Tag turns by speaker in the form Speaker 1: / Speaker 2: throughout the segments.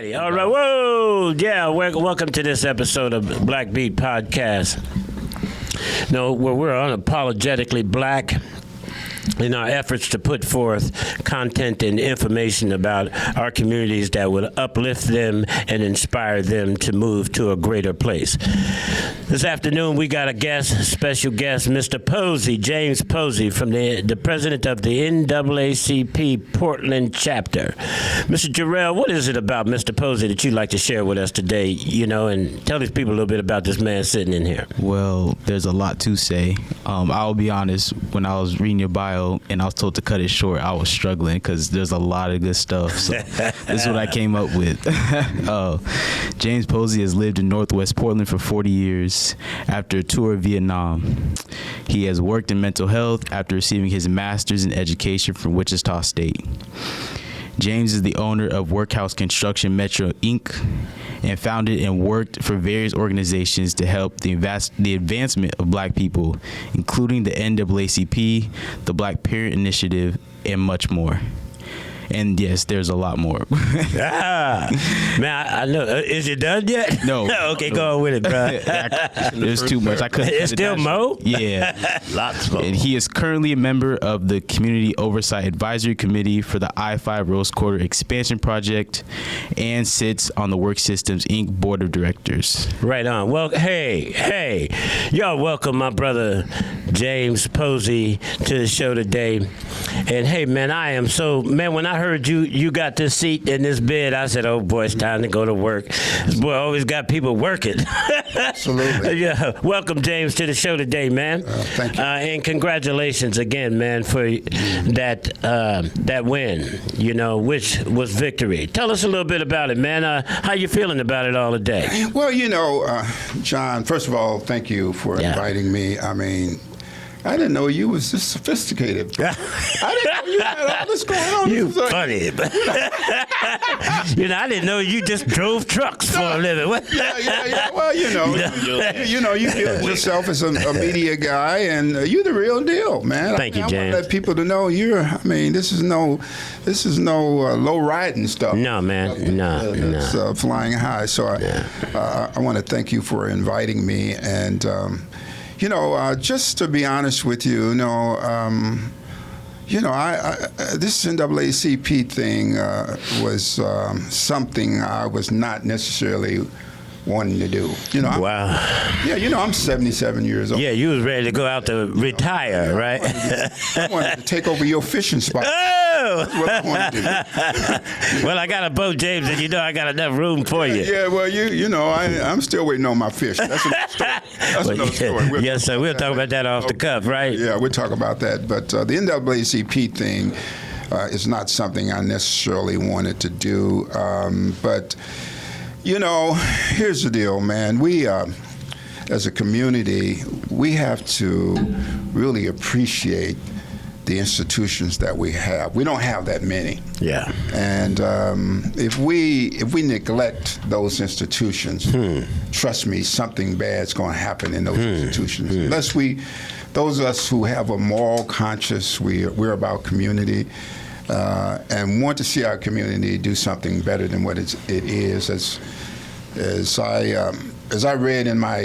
Speaker 1: righty. All right. Whoa. Yeah. Welcome to this episode of Black Beat Podcast. No, where we're unapologetically black in our efforts to put forth content and information about our communities that would uplift them and inspire them to move to a greater place. This afternoon, we got a special guest, Mr. Posey, James Posey, from the president of the NAACP Portland Chapter. Mr. Jarrell, what is it about Mr. Posey that you'd like to share with us today, and tell these people a little bit about this man sitting in here?
Speaker 2: Well, there's a lot to say. I'll be honest, when I was reading your bio and I was told to cut it short, I was struggling because there's a lot of good stuff. So this is what I came up with. James Posey has lived in Northwest Portland for 40 years after a tour of Vietnam. He has worked in mental health after receiving his master's in education from Wichita State. James is the owner of Workhouse Construction Metro, Inc., and founded and worked for various organizations to help the advancement of black people, including the NAACP, the Black Parent Initiative, and much more. And yes, there's a lot more.
Speaker 1: Man, I know. Is it done yet?
Speaker 2: No.
Speaker 1: Okay, go on with it, bro.
Speaker 2: There's too much. I couldn't.
Speaker 1: It's still Mo?
Speaker 2: Yeah.
Speaker 1: Lots more.
Speaker 2: And he is currently a member of the Community Oversight Advisory Committee for the I-5 Rose Quarter Expansion Project and sits on the Work Systems, Inc. Board of Directors.
Speaker 1: Right on. Well, hey. Y'all welcome my brother James Posey to the show today. And hey, man, when I heard you got this seat in this bed, I said, oh boy, it's time to go to work. This boy always got people working.
Speaker 3: Absolutely.
Speaker 1: Yeah. Welcome, James, to the show today, man.
Speaker 3: Thank you.
Speaker 1: And congratulations again, man, for that win, which was victory. Tell us a little bit about it, man. How you feeling about it all today?
Speaker 3: Well, John, first of all, thank you for inviting me. I mean, I didn't know you was this sophisticated. I didn't know you had all this going on.
Speaker 1: You funny. I didn't know you just drove trucks for a living.
Speaker 3: Yeah. Well, you build yourself as a media guy, and you're the real deal, man.
Speaker 1: Thank you, James.
Speaker 3: I want to let people to know this is no low riding stuff.
Speaker 1: No, man. No.
Speaker 3: It's flying high. So I want to thank you for inviting me. And just to be honest with you, this NAACP thing was something I was not necessarily wanting to do.
Speaker 1: Wow.
Speaker 3: I'm 77 years old.
Speaker 1: Yeah, you was ready to go out to retire, right?
Speaker 3: I wanted to take over your fishing spot.
Speaker 1: Oh!
Speaker 3: That's what I wanted to do.
Speaker 1: Well, I got a boat, James, and I got enough room for you.
Speaker 3: Yeah, well, I'm still waiting on my fish. That's another story.
Speaker 1: Yes, sir. We'll talk about that off the cuff, right?
Speaker 3: Yeah, we'll talk about that. But the NAACP thing is not something I necessarily wanted to do. But here's the deal, man. We, as a community, we have to really appreciate the institutions that we have. We don't have that many. Yeah. And if we neglect those institutions, trust me, something bad's going to happen in those institutions. Unless those of us who have a moral conscience, we're about community. And want to see our community do something better than what it is. As I read in my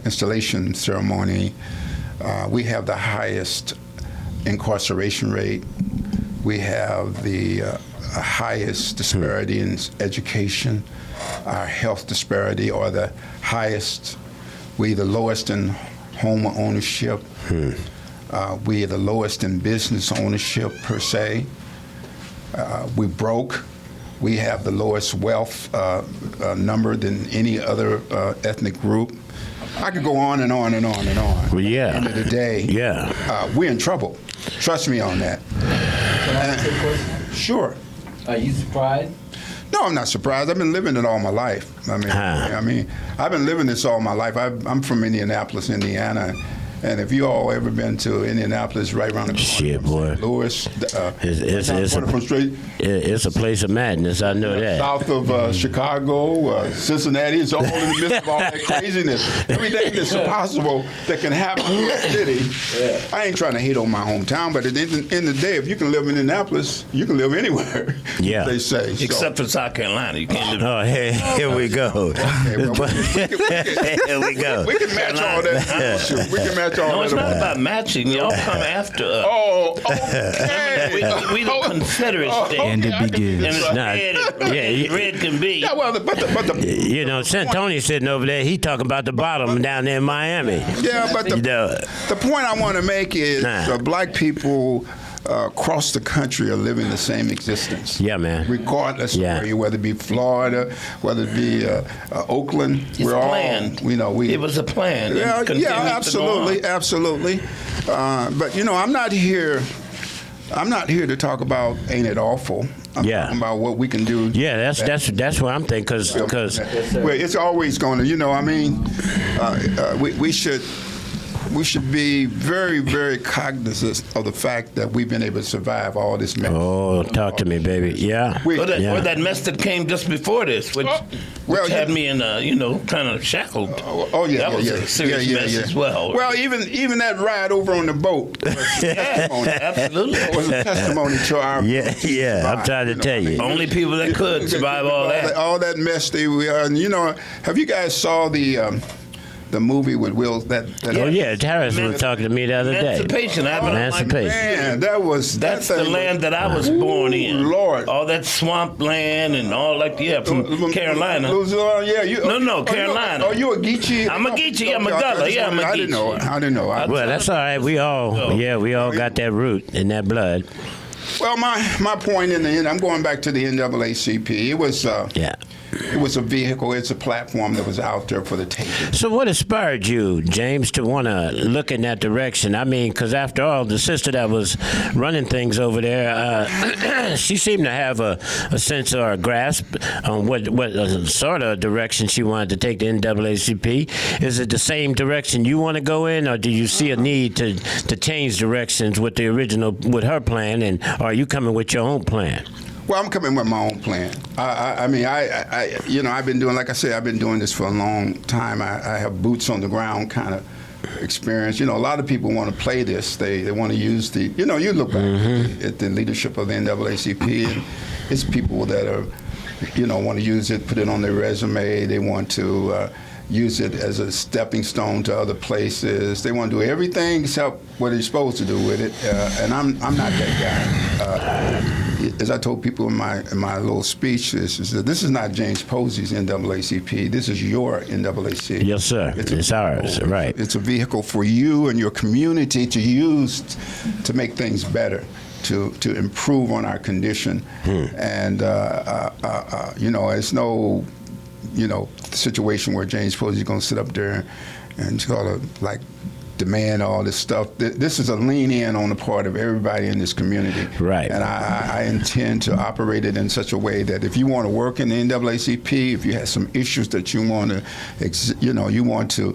Speaker 3: installation ceremony, we have the highest incarceration rate. We have the highest disparity in education. Our health disparity are the highest. We're the lowest in home ownership. We are the lowest in business ownership, per se. We broke. We have the lowest wealth number than any other ethnic group. I could go on and on and on and on.
Speaker 1: Well, yeah.
Speaker 3: At the end of the day, we're in trouble. Trust me on that.
Speaker 4: Can I ask you a question?
Speaker 3: Sure.
Speaker 4: Are you surprised?
Speaker 3: No, I'm not surprised. I've been living it all my life. I've been living this all my life. I'm from Indianapolis, Indiana, And if you all ever been to Indianapolis, right around the corner,
Speaker 1: Shit, boy.
Speaker 3: St. Louis,
Speaker 1: It's a place of madness. I know that.
Speaker 3: south of Chicago, Cincinnati, it's all in the midst of all that craziness. Everything that's possible that can happen in the city. I ain't trying to hate on my hometown, but at the end of the day, if you can live in Indianapolis, you can live anywhere.
Speaker 1: Yeah.
Speaker 3: They say.
Speaker 5: Except for South Carolina, you can't live.
Speaker 1: Oh, here we go.
Speaker 3: Okay, well,
Speaker 1: Here we go.
Speaker 3: we can match all that. Shoot, we can match all
Speaker 5: No,
Speaker 3: that.
Speaker 5: it's not about matching. Y'all come after us.
Speaker 3: Oh, okay.
Speaker 5: We the Confederate state.
Speaker 2: And it
Speaker 3: I can
Speaker 2: begins.
Speaker 5: And it's
Speaker 1: Nah,
Speaker 5: red, red can be.
Speaker 3: Yeah, well, but the
Speaker 1: You know, Santoni sitting over there, he talking about the bottom down there in Miami.
Speaker 3: yeah, but
Speaker 1: You know,
Speaker 3: the point I want to make is
Speaker 1: Nah.
Speaker 3: black people across the country are living the same existence.
Speaker 1: Yeah, man.
Speaker 3: Regardless
Speaker 1: Yeah.
Speaker 3: of where you, whether it be Florida, whether it be Oakland,
Speaker 5: It's
Speaker 3: we're all,
Speaker 5: planned.
Speaker 3: we.
Speaker 5: It was a plan. and
Speaker 3: Yeah,
Speaker 5: continues to go
Speaker 3: absolutely,
Speaker 5: on.
Speaker 3: absolutely. But I'm not here. I'm not here to talk about ain't it awful. I'm
Speaker 1: Yeah.
Speaker 3: talking about what we can do.
Speaker 1: yeah, that's what I'm thinking, because
Speaker 3: Well, it's always going to, we should be very, very cognizant of the fact that we've been able to survive all this mess.
Speaker 1: oh, talk to me, baby. Yeah.
Speaker 3: We-
Speaker 5: Or that,
Speaker 1: Yeah.
Speaker 5: or that mess that came just before this, which,
Speaker 3: well,
Speaker 5: had
Speaker 3: yeah.
Speaker 5: me in kind of shackled.
Speaker 3: Oh yeah,
Speaker 5: That was
Speaker 3: yeah,
Speaker 5: a
Speaker 3: yeah.
Speaker 5: serious
Speaker 3: yeah,
Speaker 5: mess
Speaker 3: yeah.
Speaker 5: as well.
Speaker 3: Well, even that ride over on the boat was a testimony.
Speaker 5: Absolutely.
Speaker 3: was a testimony to our.
Speaker 1: Yeah, I'm trying to tell you.
Speaker 5: Only people that could survive all that.
Speaker 3: All that mess they were. And have you guys saw the movie with Will?
Speaker 1: Oh, yeah, Harris was talking to me the other day.
Speaker 5: Emancipation.
Speaker 1: Emancipation.
Speaker 3: Man,
Speaker 5: That's
Speaker 3: that
Speaker 5: the
Speaker 3: thing
Speaker 5: land that I was born in.
Speaker 3: Lord.
Speaker 5: All that swamp land and all from Carolina.
Speaker 3: Yeah, you.
Speaker 5: No, Carolina.
Speaker 3: Oh, you a Geechee?
Speaker 5: I'm a Geechee, I'm a
Speaker 3: Okay,
Speaker 5: Gullah,
Speaker 3: I just
Speaker 5: yeah, I'm a
Speaker 3: I didn't know.
Speaker 5: Geechee.
Speaker 3: I didn't know.
Speaker 1: Well, that's all right. We all got that root in that blood.
Speaker 3: Well, my point in the end, I'm going back to the NAACP.
Speaker 1: Yeah.
Speaker 3: It was a vehicle. It's a platform that was out there for the taking.
Speaker 1: So what inspired you, James, to want to look in that direction? I mean, because after all, the sister that was running things over there, she seemed to have a sense or a grasp on what sort of direction she wanted to take the NAACP. Is it the same direction you want to go in, or do you see a need to change directions with with her plan, and are you coming with your own plan?
Speaker 3: Well, I'm coming with my own plan. I've been doing, like I said, I've been doing this for a long time. I have boots on the ground kind of experience. A lot of people want to play this. They want to use you look back at the leadership of the NAACP, and it's people that are, want to use it, put it on their resume. They want to use it as a stepping stone to other places. They want to do everything except what they're supposed to do with it. And I'm not that guy. As I told people in my little speech, this is not James Posey's NAACP. This is your NAACP.
Speaker 1: Yes, sir. It's ours, right.
Speaker 3: It's a vehicle for you and your community to use to make things better, to improve on our condition. And, it's no, situation where James Posey's going to sit up there and sort of like demand all this stuff. This is a lean in on the part of everybody in this community.
Speaker 1: Right.
Speaker 3: And I intend to operate it in such a way that if you want to work in the NAACP, if you have some issues that you want to,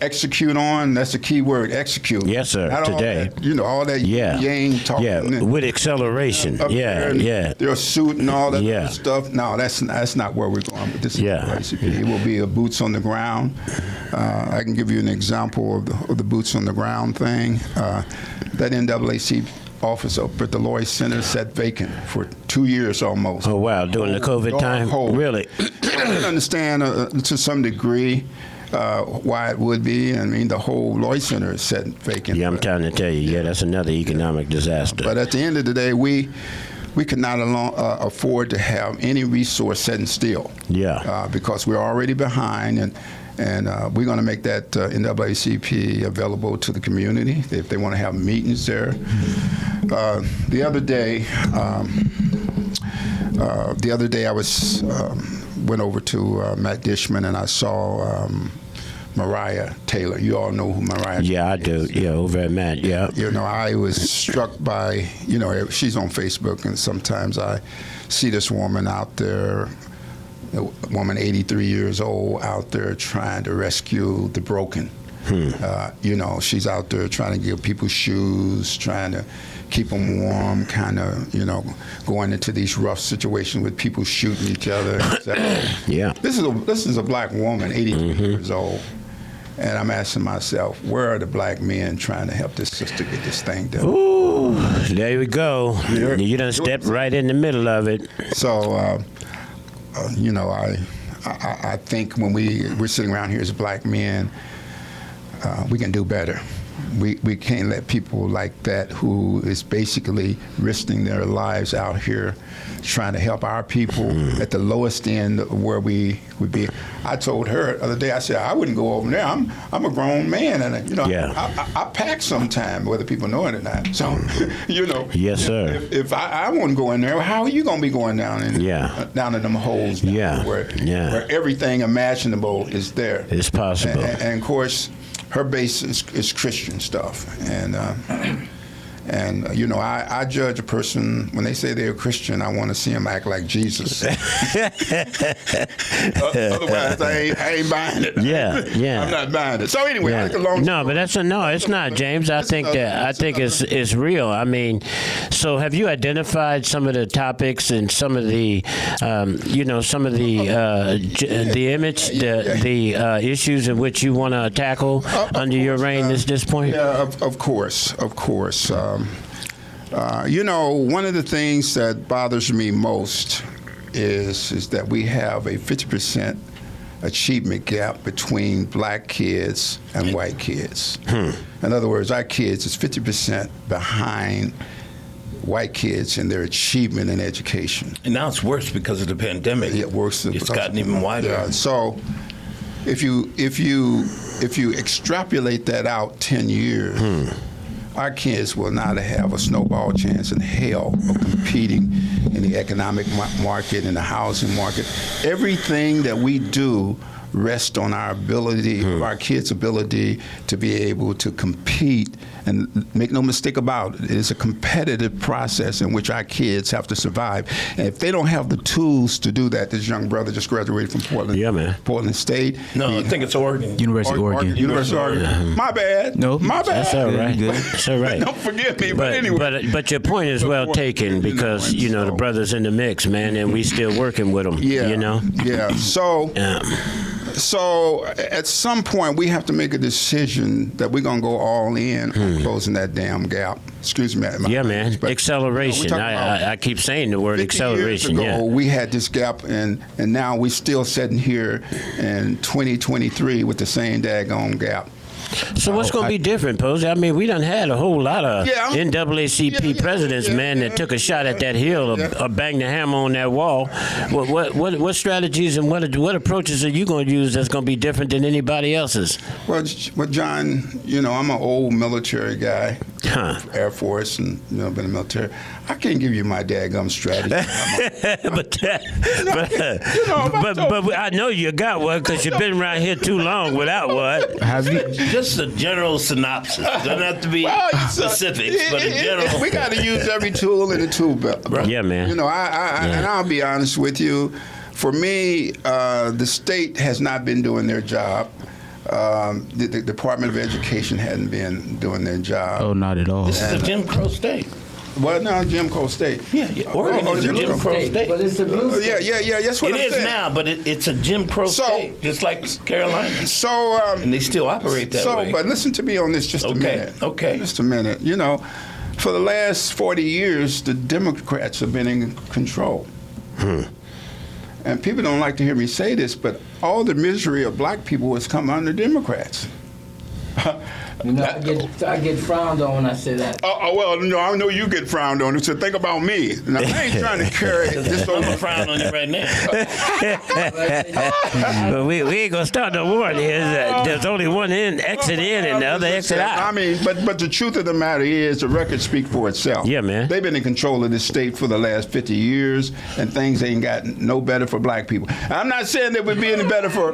Speaker 3: execute on, that's the key word, execute.
Speaker 1: Yes, sir,
Speaker 3: Not
Speaker 1: today.
Speaker 3: All that yang talking.
Speaker 1: Yeah, with acceleration.
Speaker 3: Up there and
Speaker 1: Yeah.
Speaker 3: Their suit and all that
Speaker 1: Yeah.
Speaker 3: other stuff. No, that's not where we're going with this
Speaker 1: Yeah.
Speaker 3: NAACP. It will be a boots on the ground. I can give you an example of the boots on the ground thing. That NAACP office up at the Lloyd Center sat vacant for 2 years almost.
Speaker 1: Oh, wow, during the COVID time? Really?
Speaker 3: I can understand to some degree why it would be. I mean, the whole Lloyd Center is set vacant.
Speaker 1: Yeah, I'm trying to tell you. Yeah, that's another economic disaster.
Speaker 3: But at the end of the day, we could not afford to have any resource setting still.
Speaker 1: Yeah.
Speaker 3: Because we're already behind, and we're going to make that NAACP available to the community if they want to have meetings there. The other day, I went over to Matt Dishman, and I saw Mariah Taylor. You all know who Mariah Taylor
Speaker 1: Yeah, I do. Yeah, over at Matt. Yeah.
Speaker 3: I was struck by, she's on Facebook, and sometimes I see this woman out there, a woman 83 years old, out there trying to rescue the broken. You know, she's out there trying to give people shoes, trying to keep them warm, kind of, you know, going into these rough situations with people shooting each other.
Speaker 1: Yeah.
Speaker 3: This is a black woman, 83 years old. And I'm asking myself, where are the black men trying to help this sister get this thing done?
Speaker 1: Ooh, there we go. You done stepped right in the middle of it.
Speaker 3: So, you know, I think when we're sitting around here as black men, we can do better. We can't let people like that who is basically risking their lives out here trying to help our people at the lowest end of where we would be. I told her the other day, I said, I wouldn't go over there. I'm a grown man, and you know, I pack sometime, whether people know it or not. So, you know,
Speaker 1: yes, sir.
Speaker 3: If I wouldn't go in there, how are you gonna be going down in down in them holes? Where everything imaginable is there.
Speaker 1: It's possible.
Speaker 3: And of course, her base is Christian stuff, and you know, I judge a person when they say they're a Christian. I want to see them act like Jesus. Otherwise, I ain't buying it.
Speaker 1: Yeah.
Speaker 3: I'm not buying it. So anyway,
Speaker 1: Yeah.
Speaker 3: I think a long
Speaker 1: No, but it's not, James. I think it's real. I mean, so have you identified some of the topics and some of the, you know, some of the image, the issues in which you want to tackle under your reign at this point?
Speaker 3: Yeah, of course. You know, one of the things that bothers me most is that we have a 50% achievement gap between black kids and white kids. In other words, our kids is 50% behind white kids in their achievement in education.
Speaker 5: And now it's worse because of the pandemic.
Speaker 3: It works.
Speaker 5: It's gotten even wider.
Speaker 3: Yeah, so if you extrapolate that out 10 years, our kids will not have a snowball chance in hell of competing in the economic market, in the housing market. Everything that we do rests on our ability, our kids' ability to be able to compete. And make no mistake about it, it's a competitive process in which our kids have to survive. And if they don't have the tools to do that, this young brother just graduated from Portland State.
Speaker 5: No, I think it's Oregon.
Speaker 2: University of Oregon.
Speaker 3: University of Oregon. My bad.
Speaker 2: No.
Speaker 3: My bad.
Speaker 1: That's all right.
Speaker 2: Good.
Speaker 1: That's all right.
Speaker 3: Don't forgive me, but anyway.
Speaker 1: But your point is well taken, because you know the brothers in the mix, man, and we still working with them.
Speaker 3: Yeah.
Speaker 1: You know.
Speaker 3: Yeah. So at some point we have to make a decision that we're gonna go all in on closing that damn gap. Excuse me.
Speaker 1: Yeah, man.
Speaker 3: But,
Speaker 1: acceleration.
Speaker 3: You know,
Speaker 1: I keep saying the word
Speaker 3: 50
Speaker 1: acceleration.
Speaker 3: years ago, we had this gap, and now we're still sitting here in 2023 with the same daggone gap.
Speaker 1: So what's going to be different, Posey? I mean, we done had a whole lot of NAACP presidents, man, that took a shot at that hill or banged the hammer on that wall. What strategies and what approaches are you going to use that's going to be different than anybody else's?
Speaker 3: Well, John, you know, I'm an old military guy, Air Force, and you know, been in the military. I can't give you my daggum strategy. but I know you got one because you've been around here too long without one.
Speaker 2: Have you?
Speaker 5: Just a general synopsis. Doesn't have to be specifics, but a general.
Speaker 3: We got to use every tool in the tool belt, bro.
Speaker 1: Yeah, man.
Speaker 3: You know, and I'll be honest with you. For me, the state has not been doing their job. The Department of Education hadn't been doing their job.
Speaker 2: Oh, not at all.
Speaker 5: This is a Jim Crow state.
Speaker 3: Well, no, Jim Crow State.
Speaker 5: Yeah, Oregon is a Jim Crow state.
Speaker 4: But it's a blue state.
Speaker 3: Yeah. That's what
Speaker 5: It
Speaker 3: I'm
Speaker 5: is
Speaker 3: saying.
Speaker 5: now, but it's a Jim Crow state, just like Carolina.
Speaker 3: So,
Speaker 5: and they still operate that way.
Speaker 3: But listen to me on this just a minute.
Speaker 5: Okay.
Speaker 3: Just a minute. You know, for the last 40 years, the Democrats have been in control. And people don't like to hear me say this, but all the misery of black people has come under Democrats.
Speaker 4: You know, I get frowned on when I say that.
Speaker 3: Well, no, I know you get frowned on. So think about me. Now, I ain't trying to carry this
Speaker 5: I'm
Speaker 3: over.
Speaker 5: gonna frown on you right now.
Speaker 1: But we ain't gonna start no war. There's only one exit in and the other exit out.
Speaker 3: I mean, but the truth of the matter is, the records speak for itself.
Speaker 1: Yeah, man.
Speaker 3: They've been in control of this state for the last 50 years, and things ain't gotten no better for black people. I'm not saying that would be any better for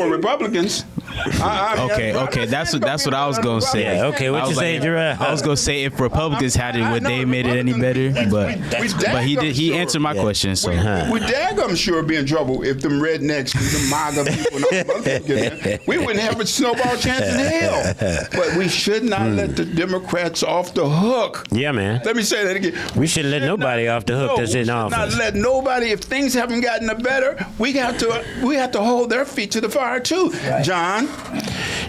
Speaker 3: Republicans.
Speaker 2: Okay. That's what I was gonna say.
Speaker 1: Yeah, okay, what
Speaker 2: I
Speaker 1: you
Speaker 2: was
Speaker 1: say, Gerard?
Speaker 2: I was gonna say if Republicans had it, would they made it any better? But he did. He answered my question. So
Speaker 3: We daggum sure be in trouble if them rednecks and them MAGA people and all them other people get in. We wouldn't have a snowball chance in hell. But we should not let the Democrats off the hook.
Speaker 1: Yeah, man.
Speaker 3: Let me say that again.
Speaker 1: We shouldn't let nobody off the hook that's in office.
Speaker 3: Not let nobody. If things haven't gotten better, we have to hold their feet to the fire too. Right. John,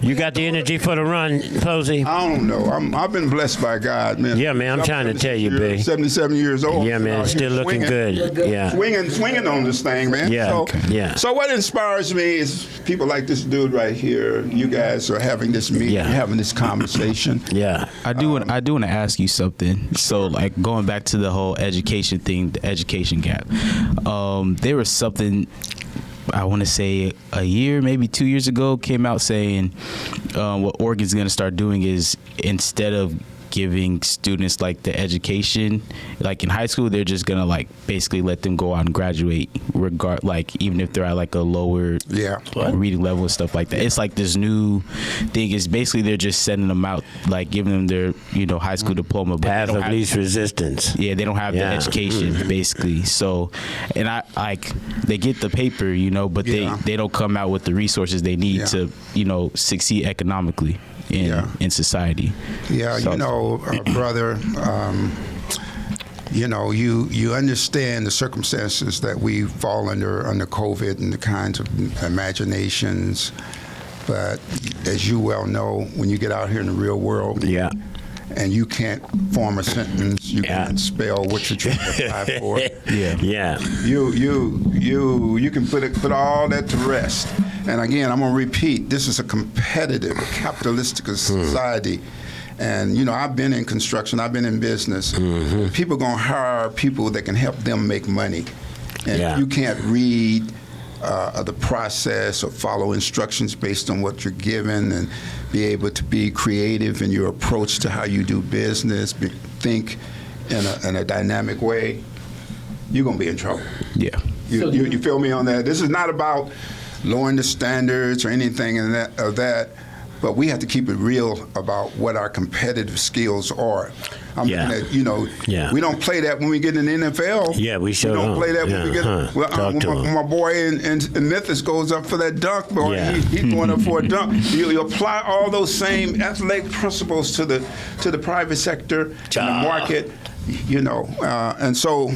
Speaker 1: you got the energy for the run, Posey?
Speaker 3: I don't know. I've been blessed by God, man.
Speaker 1: Yeah, man. I'm trying to tell you, B.
Speaker 3: 77 years old.
Speaker 1: Yeah, man. Still looking good. Yeah.
Speaker 3: Swinging on this thing, man.
Speaker 1: Yeah.
Speaker 3: So what inspires me is people like this dude right here. You guys are having this meeting, having this conversation.
Speaker 1: Yeah.
Speaker 2: I do want to ask you something. So like going back to the whole education thing, the education gap. There was something, I want to say a year, maybe 2 years ago, came out saying what Oregon's going to start doing is instead of giving students like the education, like in high school, they're just going to like basically let them go out and graduate, even if they're at like a lower reading level and stuff like that. It's like this new thing is basically they're just sending them out, like giving them their high school diploma. But
Speaker 1: path of least resistance.
Speaker 2: Yeah, they don't have the education basically. So, and they get the paper, but they don't come out with the resources they need to succeed economically in society.
Speaker 3: Yeah,
Speaker 2: so,
Speaker 3: brother, you understand the circumstances that we fall under COVID and the kinds of imaginations. But as you well know, when you get out here in the real world, and you can't form a sentence, you can't spell what you're trying to apply for. You can put all that to rest. And again, I'm gonna repeat: this is a competitive, capitalistic society. And I've been in construction, I've been in business. Mm-hmm. People gonna hire people that can help them make money. And if you can't read the process or follow instructions based on what you're given, and be able to be creative in your approach to how you do business, think in a dynamic way, you're gonna be in trouble.
Speaker 2: Yeah.
Speaker 3: You feel me on that? This is not about lowering the standards or anything of that, but we have to keep it real about what our competitive skills are. I'm looking at, we don't play that when we get in the NFL.
Speaker 1: Yeah, we sure
Speaker 3: don't play that when we get. When my boy in Memphis goes up for that dunk, boy, he's going up for a dunk. You apply all those same athletic principles to the private sector, and the market, and so.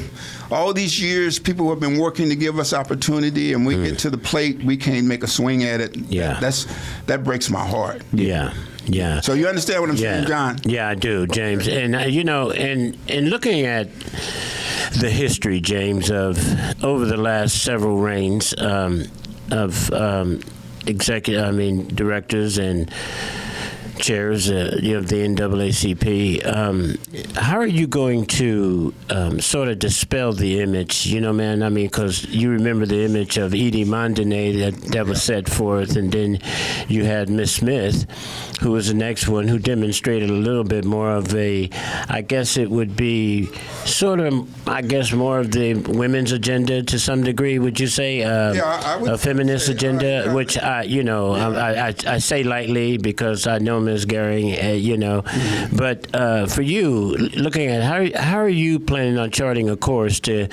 Speaker 3: All these years, people have been working to give us opportunity, and we get to the plate, we can't make a swing at it. Yeah, that breaks my heart.
Speaker 1: Yeah.
Speaker 3: So you understand what I'm saying, John?
Speaker 1: Yeah, I do, James. And in looking at the history, James, of over the last several reigns of directors and chairs of the NAACP, how are you going to sort of dispel the image, man? I mean, because you remember the image of Edie Mondonay that was set forth, and then you had Miss Smith, who was the next one, who demonstrated a little bit more of I guess it would be sort of, more of the women's agenda to some degree, would you say? A feminist agenda, which I say lightly because I know Ms. Gehring, but for you, looking at how are you planning on charting a course to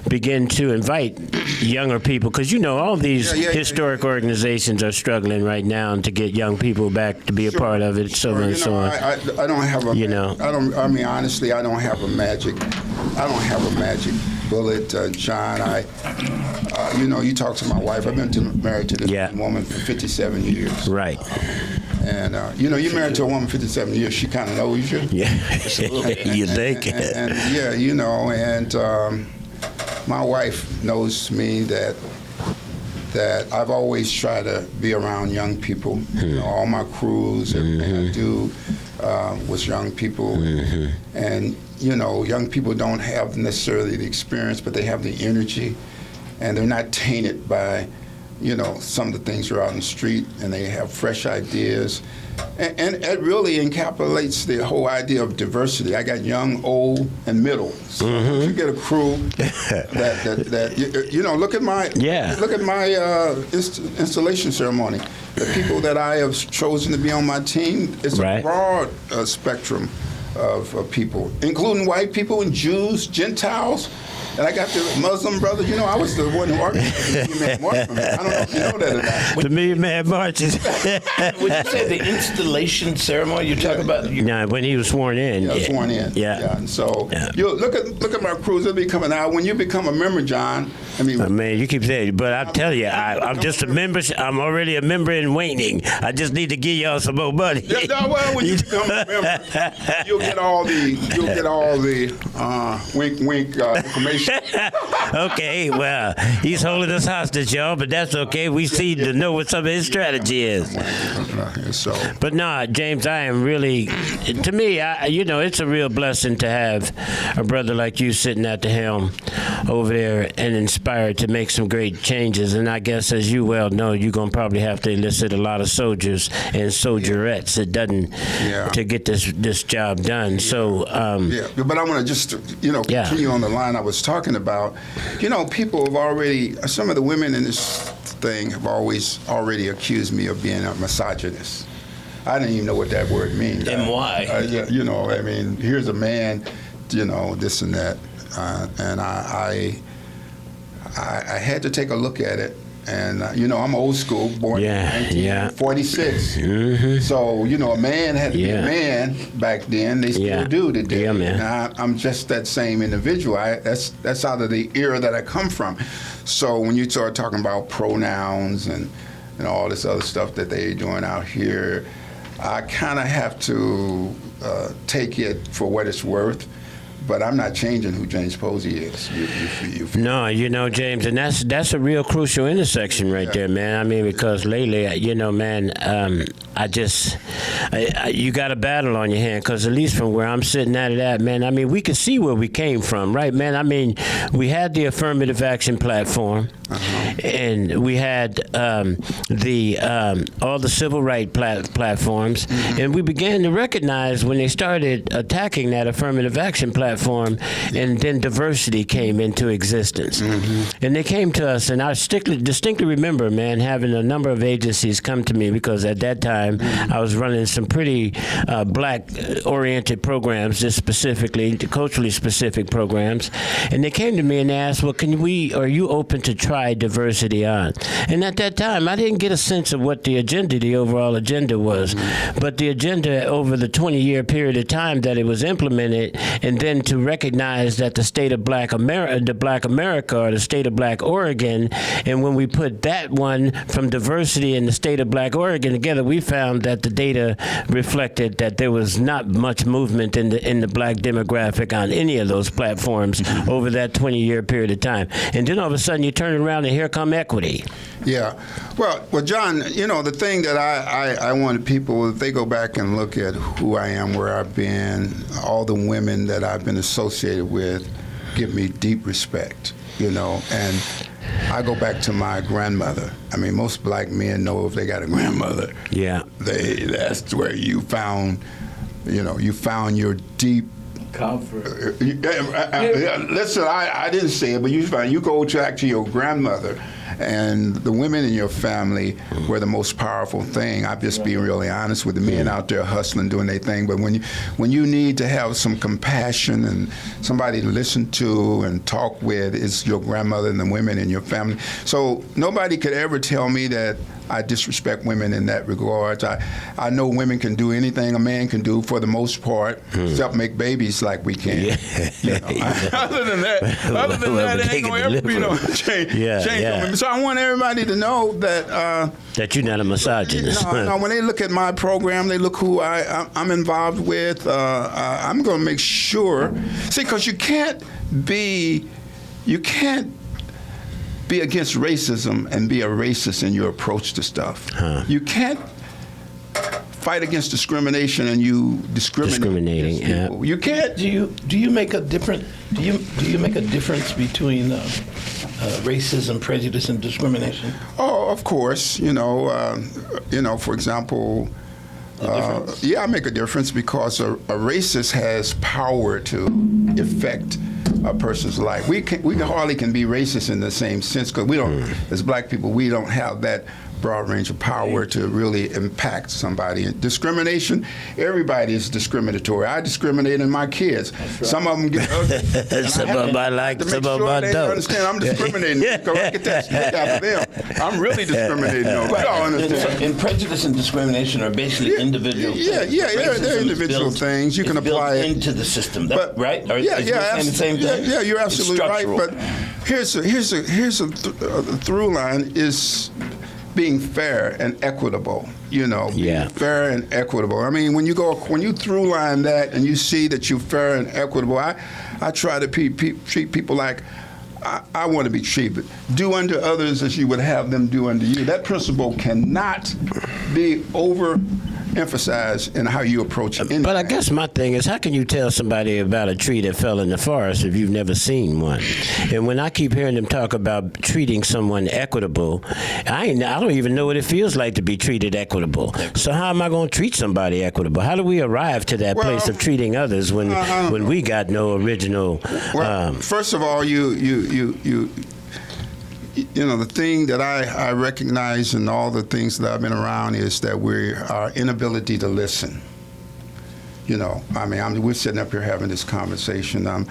Speaker 1: begin to invite younger people? Because all these historic organizations are struggling right now to get young people back to be a part of it, so on and so on.
Speaker 3: I don't have a honestly, I don't have a magic bullet, John. You talk to my wife. I've been married to this woman for 57 years.
Speaker 1: Right.
Speaker 3: And you're married to a woman 57 years. She kind of knows you.
Speaker 1: Yeah, you think.
Speaker 3: And my wife knows me that I've always tried to be around young people. All my crews, everything I do was young people. And young people don't have necessarily the experience, but they have the energy, and they're not tainted by some of the things are out in the street, and they have fresh ideas. And it really encapsulates the whole idea of diversity. I got young, old, and middle. So if you get a crew that look at my installation ceremony. The people that I have chosen to be on my team, it's a broad spectrum of people, including white people and Jews, Gentiles. And I got the Muslim brothers. I was the one who organized the Million Man March. I don't know if you know that or not.
Speaker 1: The Million Man Marches.
Speaker 5: Would you say the installation ceremony you're talking about?
Speaker 1: No, when he was sworn in.
Speaker 3: Yeah, sworn in.
Speaker 1: Yeah.
Speaker 3: And so you look at my crews. They'll be coming out. When you become a member, John.
Speaker 1: Man, you keep saying, but I tell you, I'm just a member. I'm already a member in waning. I just need to give y'all some more money.
Speaker 3: When you become a member, you'll get all the wink information.
Speaker 1: Okay, well, he's holding us hostage, y'all, but that's okay. We see to know what some of his strategy is. But no, James, I am really, to me, it's a real blessing to have a brother like you sitting at the helm over there and inspired to make some great changes. And I guess, as you well know, you're going to probably have to enlist a lot of soldiers and soldierettes to get this job done. So,
Speaker 3: but I want to just, continue on the line I was talking about. People have already, some of the women in this thing have already accused me of being a misogynist. I didn't even know what that word means.
Speaker 5: And why?
Speaker 3: Here's a man, this and that. And I had to take a look at it. And, I'm old school, born in 1946. Mm-hmm. So, a man had to be a man back then. They still do today. Yeah, man. Now, I'm just that same individual. That's out of the era that I come from. So when you start talking about pronouns and all this other stuff that they're doing out here, I kind of have to take it for what it's worth. But I'm not changing who James Posey is.
Speaker 1: No, James, and that's a real crucial intersection right there, man. Because lately, man, you got a battle on your hand. Because at least from where I'm sitting at, man, we could see where we came from, right, man? We had the affirmative action platform, and we had all the civil rights platforms, and we began to recognize when they started attacking that affirmative action platform, and then diversity came into existence. And they came to us, and I distinctly remember, man, having a number of agencies come to me, because at that time I was running some pretty black-oriented programs, just specifically, culturally specific programs, and they came to me and they asked, well, are you open to try diversity on? And at that time, I didn't get a sense of what the overall agenda was, but the agenda over the 20-year period of time that it was implemented, and then to recognize that the state of Black America, or the state of Black Oregon, and when we put that one from diversity and the state of Black Oregon together, we found that the data reflected that there was not much movement in the Black demographic on any of those platforms over that 20-year period of time. And then all of a sudden you turn around and here come equity.
Speaker 3: Yeah. Well, John, the thing that I wanted people, if they go back and look at who I am, where I've been, all the women that I've been associated with, give me deep respect, and I go back to my grandmother. Most black men know if they got a grandmother. Yeah. That's where you found your deep
Speaker 4: comfort.
Speaker 3: Listen, I didn't say it, but you go back to your grandmother, and the women in your family were the most powerful thing. I'm just being really honest with the men out there hustling, doing their thing. But when you need to have some compassion and somebody to listen to and talk with, it's your grandmother and the women in your family. So nobody could ever tell me that I disrespect women in that regard. I know women can do anything a man can do for the most part, except make babies like we can. Yeah. Other than that, it ain't gonna ever be no change. Yeah. So I want everybody to know that
Speaker 1: that you're not a misogynist.
Speaker 3: No, when they look at my program, they look who I'm involved with. I'm gonna make sure. See, because you can't be against racism and be a racist in your approach to stuff. You can't fight against discrimination and you discriminating. Yeah. You can't.
Speaker 5: Do you make a difference? Do you make a difference between racism, prejudice, and discrimination?
Speaker 3: Oh, of course. For example, I make a difference because a racist has power to affect a person's life. We hardly can be racist in the same sense because we don't, as black people, we don't have that broad range of power to really impact somebody. And discrimination, everybody is discriminatory. I discriminate in my kids. Right. Some of them get ugly.
Speaker 1: Some of them I like, some of them I don't.
Speaker 3: Understand? I'm discriminating. Because I get that stick out of them. I'm really discriminating. We all understand.
Speaker 5: And prejudice and discrimination are basically individual things.
Speaker 3: They're individual things. You can apply it
Speaker 5: into the system, right?
Speaker 3: The same thing? Yeah, you're absolutely right. But here's a through line is being fair and equitable, being fair and equitable. I mean, when you through line that and you see that you're fair and equitable, I try to treat people like I want to be treated. Do unto others as you would have them do unto you. That principle cannot be overemphasized in how you approach it.
Speaker 1: But I guess my thing is, how can you tell somebody about a tree that fell in the forest if you've never seen one? And when I keep hearing them talk about treating someone equitable, I don't even know what it feels like to be treated equitable. So how am I going to treat somebody equitable? How do we arrive to that place of treating others when we got no original?
Speaker 3: First of all, the thing that I recognize in all the things that I've been around is that our inability to listen. We're sitting up here having this conversation. I'm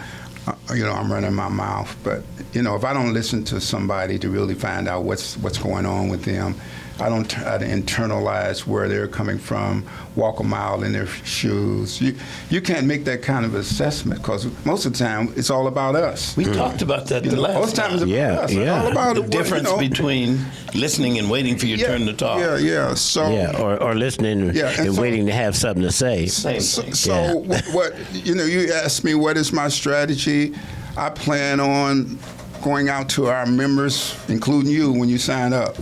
Speaker 3: running my mouth, but if I don't listen to somebody to really find out what's going on with them, I don't try to internalize where they're coming from, walk a mile in their shoes. You can't make that kind of assessment because most of the time it's all about us.
Speaker 5: We talked about that the last
Speaker 3: most times it's about us. It's all about
Speaker 5: the difference between listening and waiting for your turn to talk.
Speaker 3: Or
Speaker 1: listening and waiting to have something to say.
Speaker 3: What you asked me, what is my strategy? I plan on going out to our members, including you, when you sign up.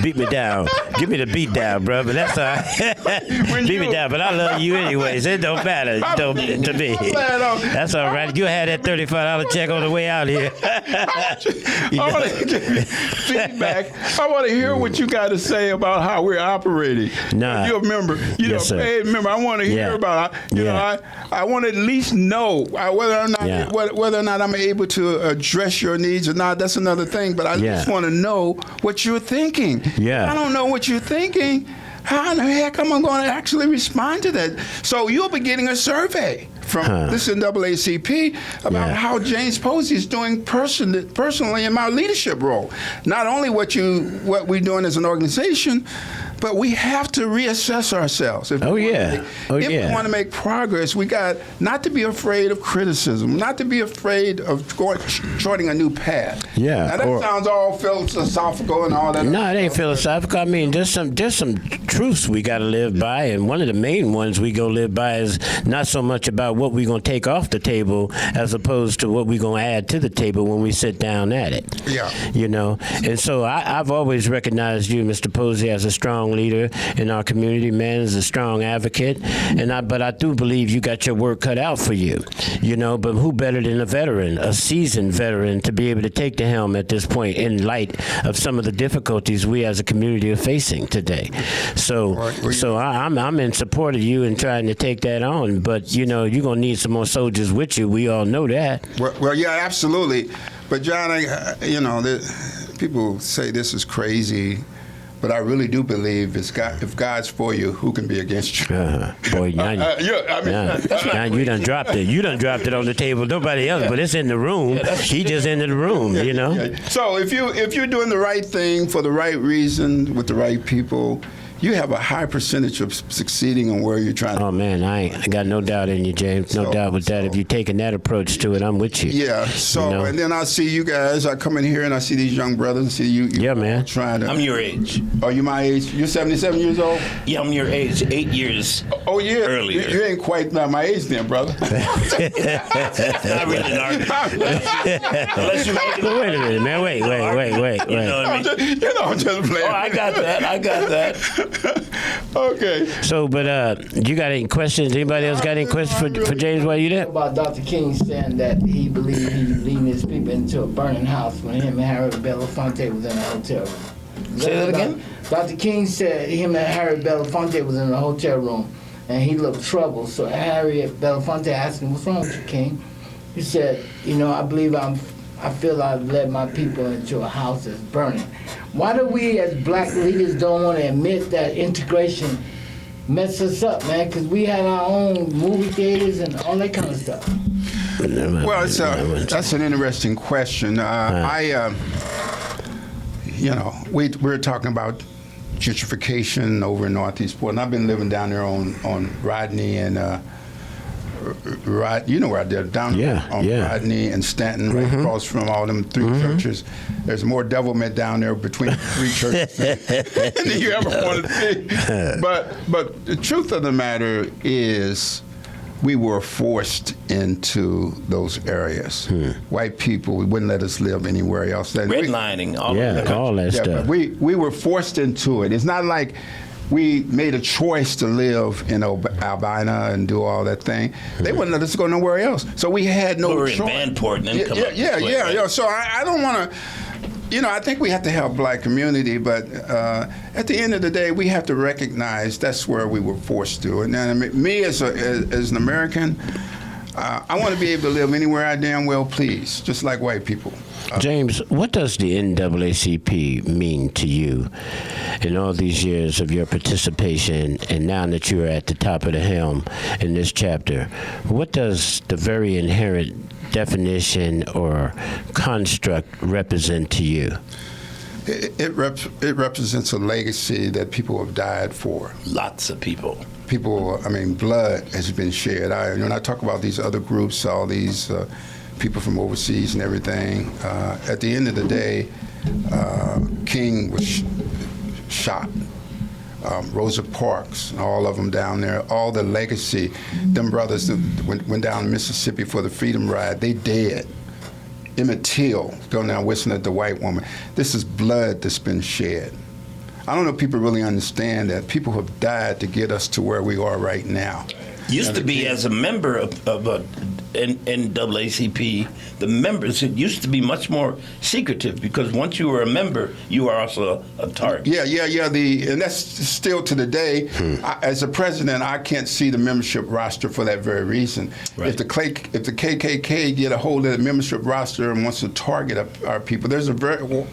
Speaker 1: Beat me down. Give me the beat down, bro. But that's all right. Beat me down, but I love you anyways. It don't matter to me. That's all right. You had that $35 check on the way out here.
Speaker 6: I want to give you feedback. I want to hear what you got to say about how we're operating.
Speaker 1: Nah.
Speaker 6: You're a member.
Speaker 1: Yes, sir.
Speaker 6: Hey, member, I want to hear about. I want to at least know whether or not I'm able to address your needs or not. That's another thing. But I just want to know what you're thinking.
Speaker 1: Yeah.
Speaker 6: I don't know what you're thinking. How in the heck am I going to actually respond to that? So you'll be getting a survey from this NAACP about how James Posey is doing personally in my leadership role. Not only what we're doing as an organization, but we have to reassess ourselves. If we want to make progress, we got not to be afraid of criticism, not to be afraid of charting a new path.
Speaker 1: Yeah.
Speaker 3: Now that sounds all philosophical and all that.
Speaker 1: No, it ain't philosophical. I mean, there's some truths we got to live by, and one of the main ones we go live by is not so much about what we're going to take off the table as opposed to what we're going to add to the table when we sit down at it.
Speaker 3: Yeah.
Speaker 1: And so I've always recognized you, Mr. Posey, as a strong leader in our community, man, as a strong advocate. But I do believe you got your work cut out for you, but who better than a veteran, a seasoned veteran, to be able to take the helm at this point in light of some of the difficulties we as a community are facing today. So I'm in support of you and trying to take that on, but you're going to need some more soldiers with you. We all know that.
Speaker 3: Well, yeah, absolutely. But John, people say this is crazy, but I really do believe if God's for you, who can be against you?
Speaker 1: Boy, now you done dropped it. You done dropped it on the table. Nobody else, but it's in the room. He just into the room,
Speaker 3: So if you're doing the right thing for the right reason with the right people, you have a high percentage of succeeding on where you're trying to.
Speaker 1: Oh, man, I got no doubt in you, James. No doubt with that. If you're taking that approach to it, I'm with you.
Speaker 3: Yeah, and then I see you guys. I come in here and I see these young brothers and see you.
Speaker 1: Yeah, man.
Speaker 3: Trying to.
Speaker 5: I'm your age.
Speaker 3: Are you my age? You're 77 years old?
Speaker 5: Yeah, I'm your age. 8 years earlier.
Speaker 3: You ain't quite my age then, brother.
Speaker 5: Not really an argument. Unless you make it.
Speaker 1: Wait a minute, man. Wait.
Speaker 5: You know what I mean?
Speaker 3: I'm just playing.
Speaker 5: Oh, I got that.
Speaker 6: Okay.
Speaker 1: So, but you got any questions? Anybody else got any questions for James while you there?
Speaker 4: About Dr. King saying that he believed he was leading his people into a burning house when him and Harry Belafonte was in the hotel room.
Speaker 5: Say that again?
Speaker 4: Dr. King said him and Harry Belafonte was in the hotel room and he looked troubled. So Harry Belafonte asked him, "What's wrong with you, King?" He said, I feel I've led my people into a house that's burning. Why do we as black leaders don't want to admit that integration messed us up, man? Because we had our own movie theaters and all that kind of stuff.
Speaker 6: Well, that's an interesting question. We're talking about gentrification over in Northeast Portland. I've been living down there on Rodney and you know where I did, down on Rodney and Stanton, right across from all them three churches. There's more devilment down there between the three churches than you ever want to see. But the truth of the matter is, we were forced into those areas. White people, we wouldn't let us live anywhere else.
Speaker 5: Redlining, all
Speaker 1: that stuff.
Speaker 6: But we were forced into it. It's not like we made a choice to live in Albina and do all that thing. They wouldn't let us go nowhere else. So we had no choice.
Speaker 5: We were in Vanport and then come up.
Speaker 6: Yeah. So I don't want to, I think we have to help black community, but at the end of the day, we have to recognize that's where we were forced to. And then me as an American, I want to be able to live anywhere I damn well please, just like white people.
Speaker 1: James, what does the NAACP mean to you in all these years of your participation, and now that you're at the top of the helm in this chapter? What does the very inherent definition or construct represent to you?
Speaker 6: It represents a legacy that people have died for.
Speaker 5: Lots of people.
Speaker 6: Blood has been shed. When I talk about these other groups, all these people from overseas and everything, at the end of the day, King was shot. Rosa Parks, all of them down there, all the legacy, them brothers that went down to Mississippi for the Freedom Ride, they dead. Emmett Till going down whistling at the white woman. This is blood that's been shed. I don't know if people really understand that people have died to get us to where we are right now.
Speaker 5: Used to be, as a member of NAACP, the members, it used to be much more secretive because once you were a member, you are also a target.
Speaker 6: Yeah. And that's still to the day. As a president, I can't see the membership roster for that very reason. Right. If the KKK get a hold of the membership roster and wants to target our people, there's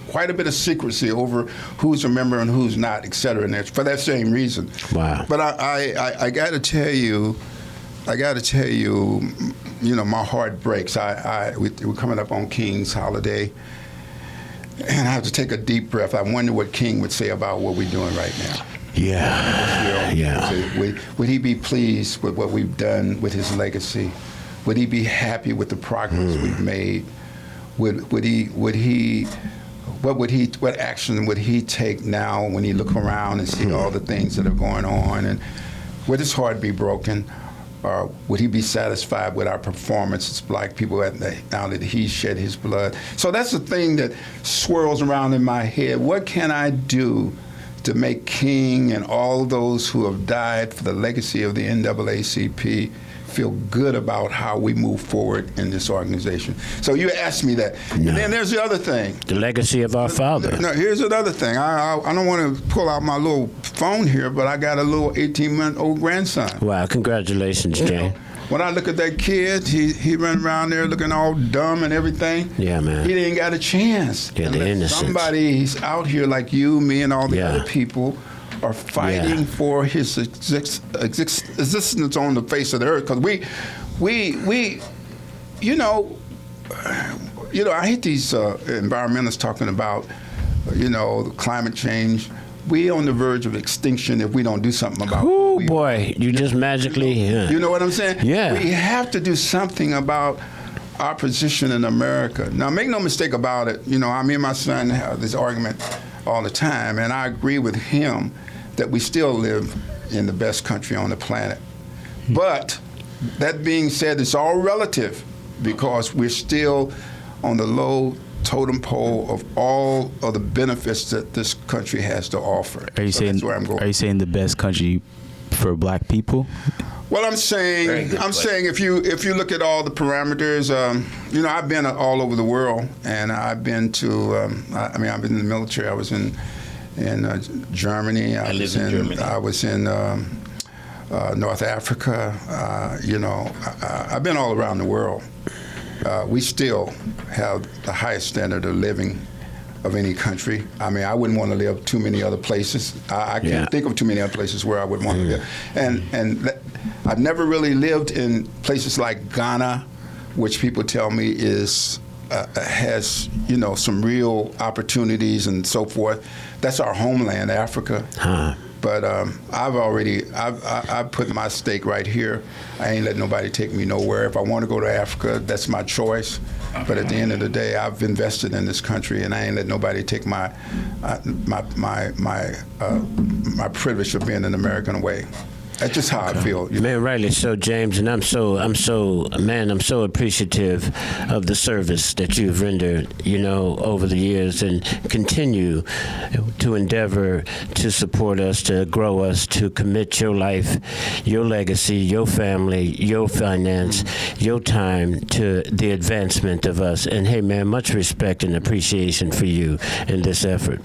Speaker 6: quite a bit of secrecy over who's a member and who's not, et cetera, and for that same reason.
Speaker 1: Wow.
Speaker 6: But I got to tell you, my heart breaks. We're coming up on King's holiday, and I have to take a deep breath. I wonder what King would say about what we're doing right now.
Speaker 1: Yeah.
Speaker 6: Would he be pleased with what we've done with his legacy? Would he be happy with the progress we've made? What action would he take now when he look around and see all the things that are going on? And would his heart be broken? Or would he be satisfied with our performance as black people now that he shed his blood? So that's the thing that swirls around in my head. What can I do to make King and all those who have died for the legacy of the NAACP feel good about how we move forward in this organization? So you asked me that. No. And then there's the other thing.
Speaker 1: The legacy of our father.
Speaker 6: No, here's another thing. I don't want to pull out my little phone here, but I got a little 18-month-old grandson.
Speaker 1: Wow, congratulations, Jane.
Speaker 6: When I look at that kid, he run around there looking all dumb and everything.
Speaker 1: Yeah, man.
Speaker 6: He didn't got a chance.
Speaker 1: Yeah, the innocence.
Speaker 6: Somebody's out here like you, me, and all the other people are fighting for his existence on the face of the earth. Because we, I hate these environmentalists talking about, climate change. We on the verge of extinction if we don't do something about it.
Speaker 1: Oh boy, you just magically.
Speaker 6: You know what I'm saying?
Speaker 1: Yeah.
Speaker 6: We have to do something about our position in America. Now, make no mistake about it. Me and my son have this argument all the time, and I agree with him that we still live in the best country on the planet. But that being said, it's all relative because we're still on the low
Speaker 3: totem pole of all of the benefits that this country has to offer.
Speaker 2: Are you
Speaker 3: So
Speaker 2: saying?
Speaker 3: that's where I'm going.
Speaker 2: Are you saying the best country for Black people?
Speaker 3: Well, I'm
Speaker 5: Very
Speaker 3: saying,
Speaker 5: good question.
Speaker 3: if you look at all the parameters, I've been all over the world, and I've been to, I've been in the military. I was in Germany. I
Speaker 5: lived in Germany.
Speaker 3: I was in North Africa. I've been all around the world. We still have the highest standard of living of any country. I mean, I wouldn't want to live too many other places. I can't think of too many other places where I would want to live. And I've never really lived in places like Ghana, which people tell me has some real opportunities and so forth. That's our homeland, Africa. But I've put my stake right here. I ain't letting nobody take me nowhere. If I want to go to Africa, that's my choice. But at the end of the day, I've invested in this country, and I ain't letting nobody take my privilege of being an American away. That's just how I feel.
Speaker 1: Man, rightly so, James, and I'm so appreciative of the service that you've rendered, over the years, and continue to endeavor to support us, to grow us, to commit your life, your legacy, your family, your finance, your time to the advancement of us. And hey, man, much respect and appreciation for you in this effort,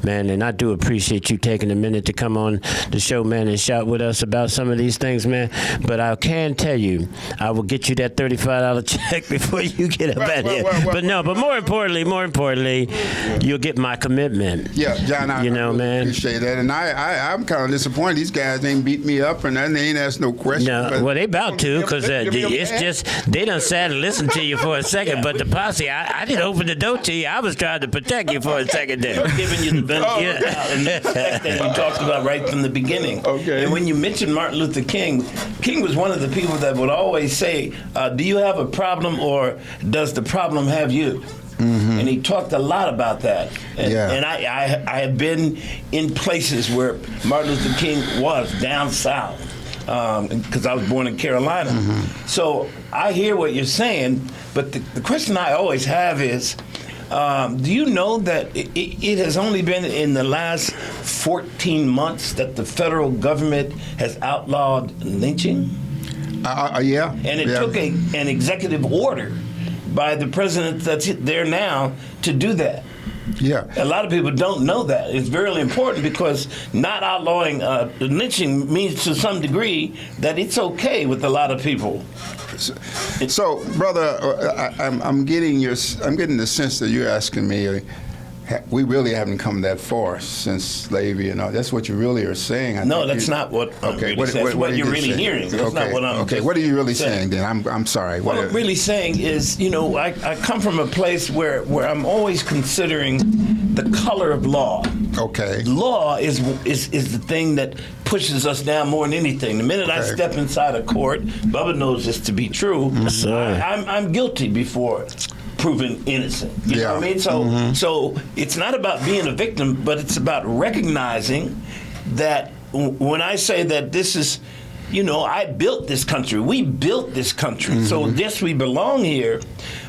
Speaker 1: man. And I do appreciate you taking a minute to come on the show, man, and shout with us about some of these things, man. But I can tell you, I will get you that $35 check before you get up out here. But more importantly, you'll get my commitment.
Speaker 3: Yeah, John, I really
Speaker 1: man.
Speaker 3: appreciate that. And I'm kind of disappointed. These guys ain't beat me up and they ain't asked no questions.
Speaker 1: No, well, they about to, because it's just, they done sat and listened to you for a second. But the posse, I didn't open the door to you. I was trying to protect you for a second there.
Speaker 5: Giving you the benefit of the doubt, and that's that thing we talked about right from the beginning.
Speaker 3: Okay.
Speaker 5: And when you mentioned Martin Luther King, King was one of the people that would always say, do you have a problem, or does the problem have you? Mm-hmm. And he talked a lot about that. And I have been in places where Martin Luther King was, down south, because I was born in Carolina. Mm-hmm. So I hear what you're saying, but the question I always have is, do you know that it has only been in the last 14 months that the federal government has outlawed lynching?
Speaker 3: Yeah.
Speaker 5: And it took an executive order by the president that's there now to do that.
Speaker 3: Yeah.
Speaker 5: A lot of people don't know that. It's very important, because not outlawing lynching means to some degree that it's okay with a lot of people.
Speaker 3: So, brother, I'm getting the sense that you're asking me. We really haven't come that far since slavery, That's what you really are saying.
Speaker 5: No, that's not what I'm really saying. That's what you're really hearing. That's not what I'm
Speaker 3: Okay, what are you really saying then? I'm sorry.
Speaker 5: What I'm really saying is, I come from a place where I'm always considering the color of law.
Speaker 3: Okay.
Speaker 5: Law is the thing that pushes us down more than anything. The minute I step inside a court, Bubba knows this to be true. Mm-hmm. I'm guilty before proven innocent. You know what I mean? So so it's not about being a victim, but it's about recognizing that when I say that this is, I built this country. We built this country. Mm-hmm. So yes, we belong here.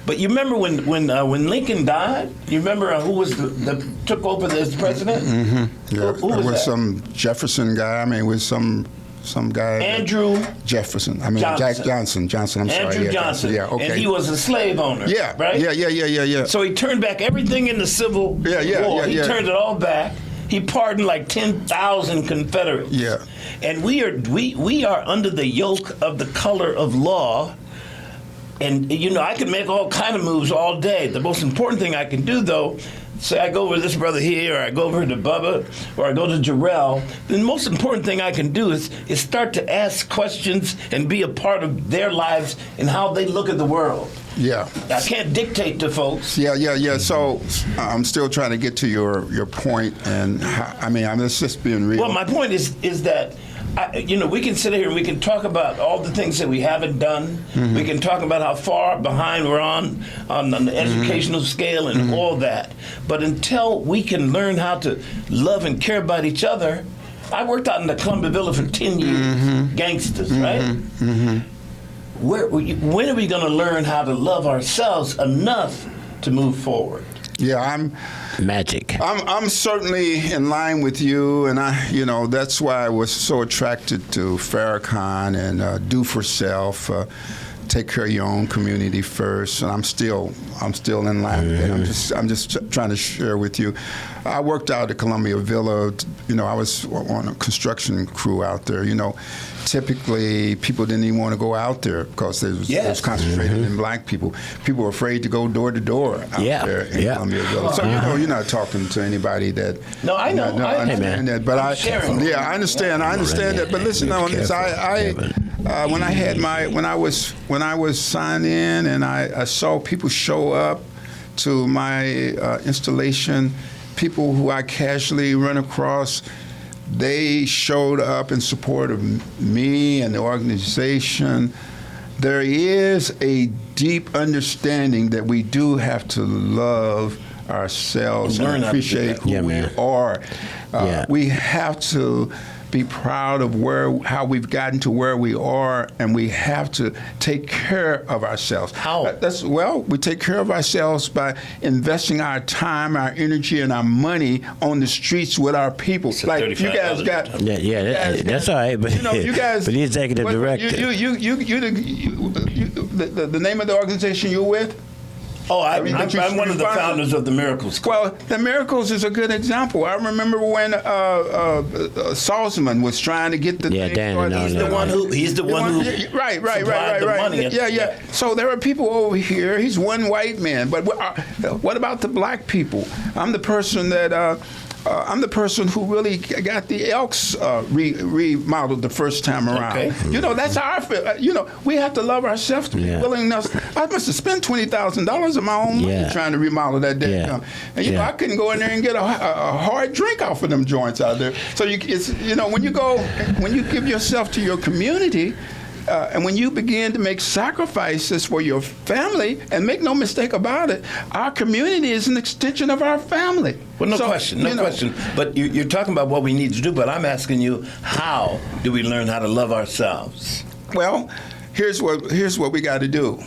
Speaker 5: But you remember when Lincoln died? You remember who was the took over as president?
Speaker 3: Mm-hmm. Yeah,
Speaker 5: who was that?
Speaker 3: Some Jefferson guy. I mean, it was some guy.
Speaker 5: Andrew
Speaker 3: Jefferson. I mean, Johnson. Johnson. I'm sorry.
Speaker 5: Andrew Johnson.
Speaker 3: Yeah. Okay.
Speaker 5: And he was a slave owner.
Speaker 3: Yeah.
Speaker 5: Right.
Speaker 3: Yeah.
Speaker 5: So he turned back everything in the Civil War. He turned it all back. He pardoned like 10,000 Confederates.
Speaker 3: Yeah.
Speaker 5: And we are under the yoke of the color of law. And I can make all kind of moves all day. The most important thing I can do, though, say I go over to this brother here, or I go over to Bubba, or I go to Jarrell, the most important thing I can do is start to ask questions and be a part of their lives and how they look at the world.
Speaker 3: Yeah.
Speaker 5: I can't dictate to folks.
Speaker 3: Yeah. So I'm still trying to get to your point, and I'm just being real.
Speaker 5: Well, my point is that we can sit here and we can talk about all the things that we haven't done. Mm-hmm. We can talk about how far behind we're on the educational scale and all that. But until we can learn how to love and care about each other, I worked out in the Columbia Village for 10 years, gangsters, right? Mm-hmm. When are we going to learn how to love ourselves enough to move forward?
Speaker 3: Yeah, I'm certainly in line with you, and that's why I was so attracted to Farrakhan and do for self. Take care of your own community first, and I'm still in line with that. I'm just trying to share with you. I worked out at Columbia Villa. I was on a construction crew out there. Typically people didn't even want to go out there because it was concentrated in black people. People were afraid to go door to door out there in Columbia Villa. So you're not talking to anybody that.
Speaker 5: No, I know.
Speaker 3: I understand that, but I understand that. But listen on this. When I was signed in and I saw people show up to my installation, people who I casually run across, they showed up in support of me and the organization. There is a deep understanding that we do have to love ourselves and appreciate who we are. We have to be proud of how we've gotten to where we are, and we have to take care of ourselves.
Speaker 5: How?
Speaker 3: We take care of ourselves by investing our time, our energy, and our money on the streets with our people. Like you guys got.
Speaker 1: That's all right. But
Speaker 3: you guys.
Speaker 1: But the executive director.
Speaker 3: The name of the organization you're with?
Speaker 5: Oh, I'm one of the founders of the Miracles Club.
Speaker 3: Well, the Miracles is a good example. I remember when Salzman was trying to get the thing started.
Speaker 5: He's the one who
Speaker 3: right.
Speaker 5: the money.
Speaker 3: Yeah. So there are people over here. He's one white man, but what about the black people? I'm the person that. I'm the person who really got the Elks remodeled the first time around.
Speaker 5: Okay.
Speaker 3: That's our. We have to love ourselves to be willing enough. I must have spent $20,000 of my own money trying to remodel that damn. And I couldn't go in there and get a hard drink off of them joints out there. So when you give yourself to your community. And when you begin to make sacrifices for your family, and make no mistake about it, our community is an extension of our family.
Speaker 5: Well, no question. But you're talking about what we need to do, but I'm asking you, how do we learn how to love ourselves?
Speaker 3: Well, here's what we got to do.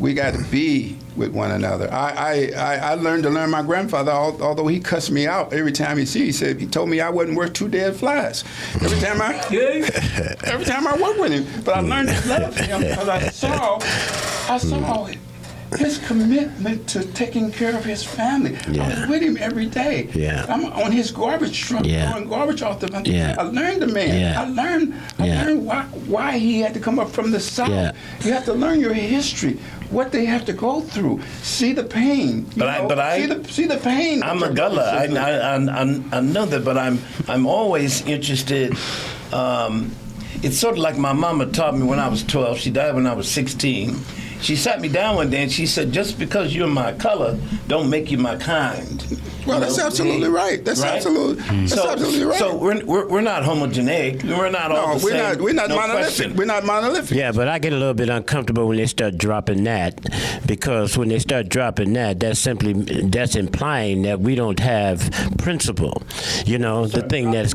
Speaker 3: We got to be with one another. I learned to learn my grandfather, although he cussed me out every time he told me I wasn't worth 2 dead flies. Every time I worked with him. But I learned to love him because I saw his commitment to taking care of his family. I was with him every day. I'm on his garbage truck throwing garbage off the. I learned the man. I learned why he had to come up from the South. You have to learn your history, what they have to go through, see the pain. See the pain.
Speaker 5: I'm a gullah. I know that, but I'm always interested. It's sort of like my mama taught me when I was 12. She died when I was 16. She sat me down one day and she said, just because you're my color, don't make you my kind.
Speaker 3: Well, that's absolutely right. That's absolutely right.
Speaker 5: So we're not homogeneic. We're not all the same.
Speaker 3: We're not monolithic.
Speaker 5: Question.
Speaker 3: We're not monolithic.
Speaker 1: Yeah, but I get a little bit uncomfortable when they start dropping that, because when they start dropping that's implying that we don't have principle. The thing that's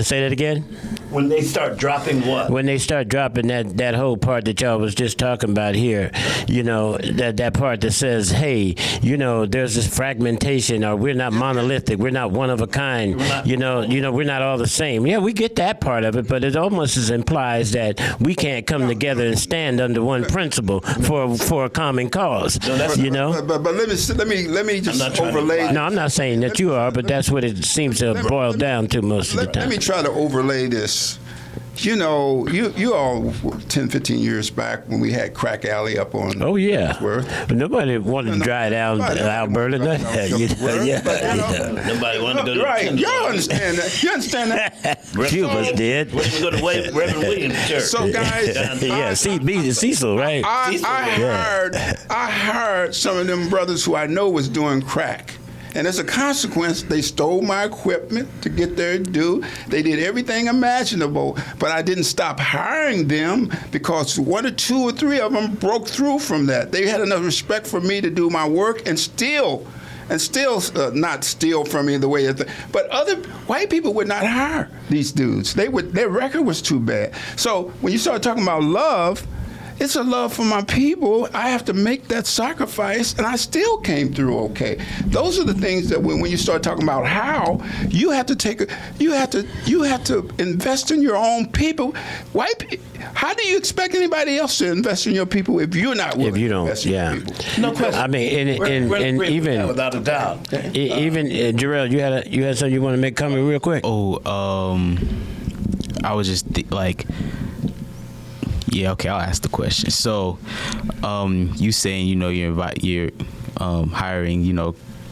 Speaker 1: say that again.
Speaker 5: When they start dropping what?
Speaker 1: When they start dropping that whole part that y'all was just talking about here, that part that says, hey, there's this fragmentation, or we're not monolithic, we're not one of a kind, we're not all the same. Yeah, we get that part of it, but it almost implies that we can't come together and stand under one principle for a common cause.
Speaker 3: But let me just overlay.
Speaker 1: No, I'm not saying that you are, but that's what it seems to boil down to most of the time.
Speaker 3: Let me try to overlay this. You all 10, 15 years back when we had Crack Alley up on Worth.
Speaker 1: But nobody wanted to drive down Alberta.
Speaker 5: Nobody wanted to go to
Speaker 3: right. Y'all understand that. You understand that?
Speaker 1: Few of us did.
Speaker 5: We're going to go to Reverend Williams Church.
Speaker 3: So guys,
Speaker 1: Cecil, right?
Speaker 3: I heard some of them brothers who I know was doing crack. And as a consequence, they stole my equipment to get their due. They did everything imaginable, but I didn't stop hiring them because 1 or 2 or 3 of them broke through from that. They had enough respect for me to do my work and still not steal from me the way but other white people would not hire these dudes. Their record was too bad. So when you start talking about love,
Speaker 6: it's a love for my people. I have to make that sacrifice, and I still came through okay. Those are the things that when you start talking about how, you have to invest in your own people. How do you expect anybody else to invest in your people if you're not willing to invest in your people?
Speaker 5: No question.
Speaker 1: I mean, and even
Speaker 5: without a doubt.
Speaker 1: Even Jarrell, you had something you want to make comment real quick?
Speaker 2: I was just yeah, okay, I'll ask the question. So, you saying, you're hiring,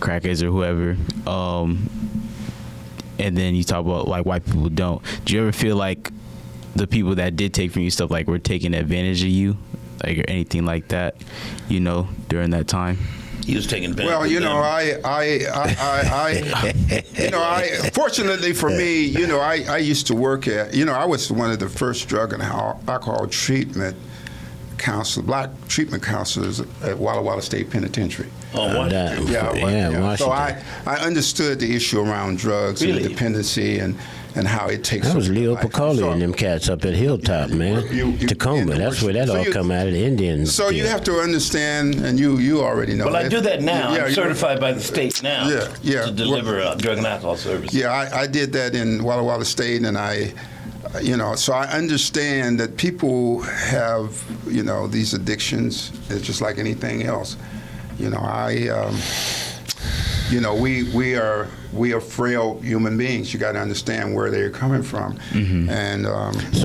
Speaker 2: crackheads or whoever, and then you talk about like white people don't. Do you ever feel like the people that did take from you stuff like were taking advantage of you, like or anything like that, during that time?
Speaker 5: He was taking advantage.
Speaker 6: Well, fortunately for me, I used to work at, I was one of the first drug and alcohol treatment black treatment counselors at Walla Walla State Penitentiary.
Speaker 5: Oh, Washington.
Speaker 6: Yeah. So
Speaker 1: Washington.
Speaker 6: I understood the issue around drugs and dependency and how it takes.
Speaker 1: That was
Speaker 6: over
Speaker 1: Leo
Speaker 6: life.
Speaker 1: Picoli and them cats up at Hilltop, man. Tacoma. That's where that all come out of the Indians.
Speaker 6: So you have to understand, and you already know.
Speaker 5: Well, I do that now.
Speaker 6: Yeah,
Speaker 5: I'm certified by the state now to deliver drug and alcohol services.
Speaker 6: Yeah, I did that in Walla Walla State, and so I understand that people have, these addictions. It's just like anything else. We are frail human beings. You got to understand where they're coming from.
Speaker 2: Mm-hmm.
Speaker 6: And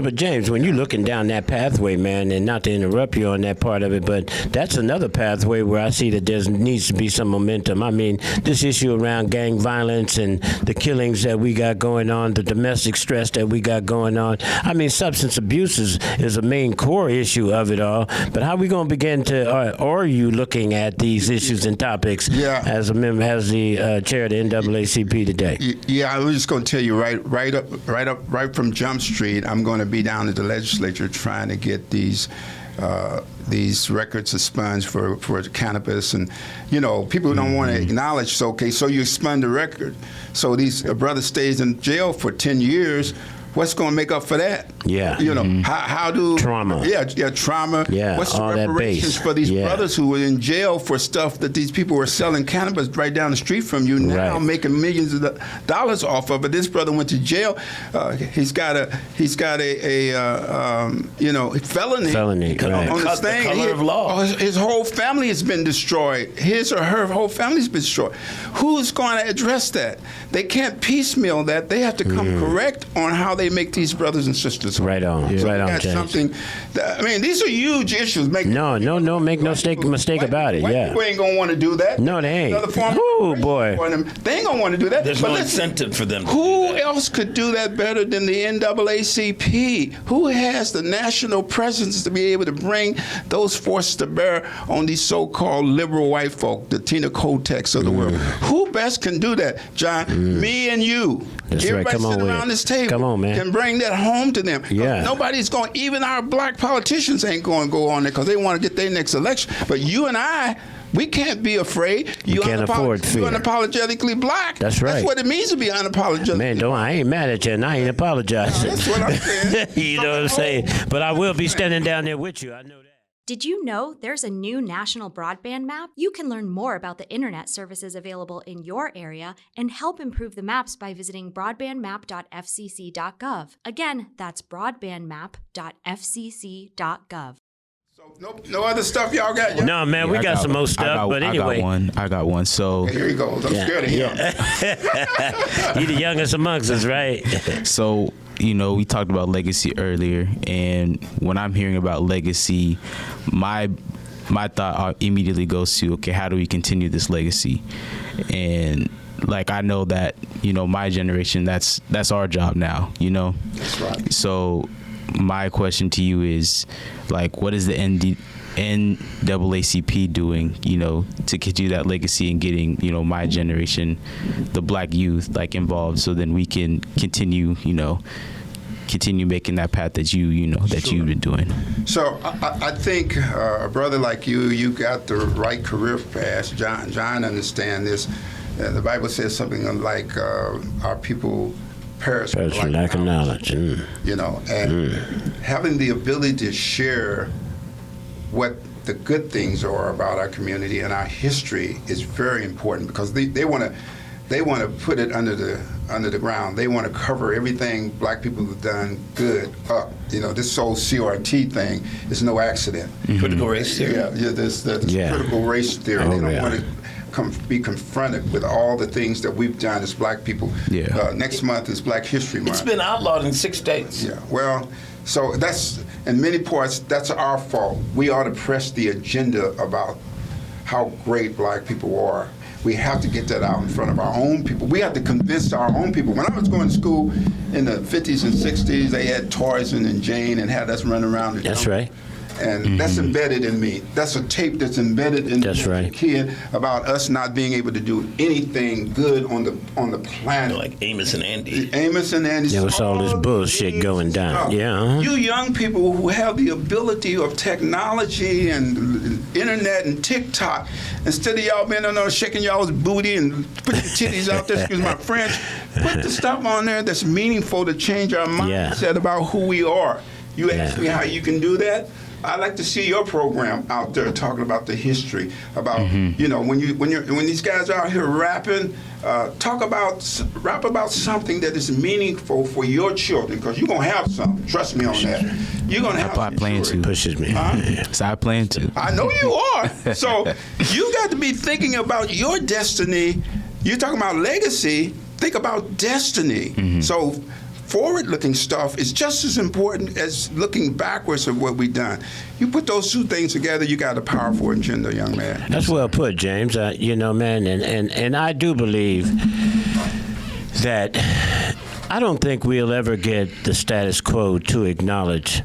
Speaker 1: but James, when you're looking down that pathway, man, and not to interrupt you on that part of it, but that's another pathway where I see that there needs to be some momentum. I mean, this issue around gang violence and the killings that we got going on, the domestic stress that we got going on. I mean, substance abuse is a main core issue of it all. But how are we going to begin to, or are you looking at these issues and topics as a member, as the chair of the NAACP today?
Speaker 6: Yeah, I was just going to tell you right from Jump Street, I'm going to be down at the legislature trying to get these records expunged for cannabis, and people don't want to acknowledge. So you expunge the record, so these brother stays in jail for 10 years. What's going to make up for that?
Speaker 1: Yeah.
Speaker 6: How do
Speaker 1: trauma?
Speaker 6: Yeah, trauma.
Speaker 1: Yeah,
Speaker 6: what's the
Speaker 1: all that
Speaker 6: reparations
Speaker 1: base.
Speaker 6: for these brothers who were in jail for stuff that these people were selling cannabis right down the street from you now, making millions of dollars off of it? This brother went to jail. He's got a felony.
Speaker 1: Felony.
Speaker 6: On this thing.
Speaker 5: The color of law.
Speaker 6: His whole family has been destroyed. His or her whole family's been destroyed. Who's going to address that? They can't piecemeal that. They have to come correct on how they make these brothers and sisters.
Speaker 1: Right on.
Speaker 6: So
Speaker 1: right on,
Speaker 6: that's
Speaker 1: James.
Speaker 6: something. These are huge issues.
Speaker 1: Make no mistake about it.
Speaker 6: White people ain't gonna want to do that.
Speaker 1: No, they ain't.
Speaker 6: Oh
Speaker 1: boy.
Speaker 6: They ain't gonna want to do that.
Speaker 5: There's no incentive for them.
Speaker 6: Who else could do that better than the NAACP? Who has the national presence to be able to bring those forces to bear on these so-called liberal white folk, the Tina Kotex of the world? Who best can do that, John? Me and you.
Speaker 1: That's
Speaker 6: Everybody
Speaker 1: right. Come
Speaker 6: sitting
Speaker 1: on
Speaker 6: around this table
Speaker 1: Come on, man.
Speaker 6: can bring that home to them.
Speaker 1: Yeah.
Speaker 6: Nobody's going, even our black politicians ain't going to go on there because they want to get their next election. But you and I, we can't be afraid.
Speaker 1: You can't afford fear.
Speaker 6: You're unapologetically black.
Speaker 1: That's right.
Speaker 6: That's what it means to be unapologetic.
Speaker 1: Man, I ain't mad at you, and I ain't apologizing.
Speaker 6: That's what I'm saying.
Speaker 1: You know what I'm saying? But I will be standing down there with you. I know that.
Speaker 7: Did you know there's a new national broadband map? You can learn more about the internet services available in your area and help improve the maps by visiting broadbandmap.fcc.gov. Again, that's broadbandmap.fcc.gov.
Speaker 6: So no other stuff y'all got?
Speaker 1: No, man, we got some more stuff, but anyway.
Speaker 2: I got one. So
Speaker 6: okay, here he goes. I'm scared of him.
Speaker 1: He the youngest amongst us, right?
Speaker 2: So, we talked about legacy earlier, and when I'm hearing about legacy, my thought immediately goes to, okay, how do we continue this legacy? And I know that, my generation, that's our job now,
Speaker 6: That's right.
Speaker 2: So my question to you is, what is the NAACP doing, to continue that legacy and getting, my generation, the black youth, involved, so then we can continue making that path that you've been doing.
Speaker 6: So I think a brother like you got the right career path. John understand this. The Bible says something like our people perish for lack of knowledge. And having the ability to share
Speaker 3: what the good things are about our community and our history is very important, because they want to put it under the ground. They want to cover everything black people have done good up. This whole CRT thing is no accident.
Speaker 5: Critical race theory.
Speaker 3: Yeah, this critical race theory. They don't want to be confronted with all the things that we've done as black people.
Speaker 2: Yeah.
Speaker 3: Next month is Black History Month.
Speaker 5: It's been outlawed in 6 states.
Speaker 3: Yeah, well, so that's, in many parts, that's our fault. We ought to press the agenda about how great black people are. We have to get that out in front of our own people. We have to convince our own people. When I was going to school in the 50s and 60s, they had Tarzan and Jane and had us run around.
Speaker 1: That's right.
Speaker 3: And that's embedded in me. That's a tape that's embedded in me as a kid about us not being able to do anything good on the planet.
Speaker 5: Like Amos and Andy.
Speaker 3: Amos and Andy.
Speaker 1: There was all this bullshit going down. Yeah.
Speaker 3: You young people who have the ability of technology and internet and TikTok, instead of y'all being on there shaking y'all's booty and putting your titties out there, excuse my French, put the stuff on there that's meaningful to change our mindset about who we are. You ask me how you can do that? I'd like to see your program out there talking about the history, about when these guys are out here rapping, rap about something that is meaningful for your children, because you're gonna have some. Trust me on that. You're gonna have.
Speaker 2: I plan to.
Speaker 1: Pushes me.
Speaker 2: So I plan to.
Speaker 3: I know you are. So you got to be thinking about your destiny. You're talking about legacy. Think about destiny. So forward-looking stuff is just as important as looking backwards of what we've done. You put those two things together, you got a powerful agenda, young man.
Speaker 1: That's well put, James. Man, and I do believe that I don't think we'll ever get the status quo to acknowledge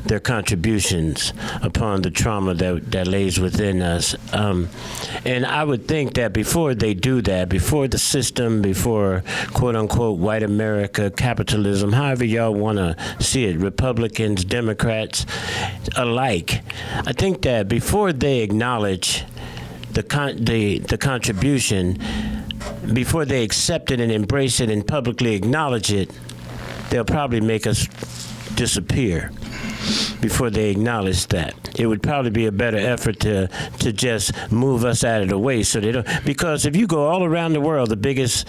Speaker 1: their contributions upon the trauma that lays within us. And I would think that before they do that, before the system, before quote-unquote white America, capitalism, however y'all want to see it, Republicans, Democrats alike, I think that before they acknowledge the contribution, before they accept it and embrace it and publicly acknowledge it, they'll probably make us disappear before they acknowledge that. It would probably be a better effort to just move us out of the way so they don't. Because if you go all around the world, the biggest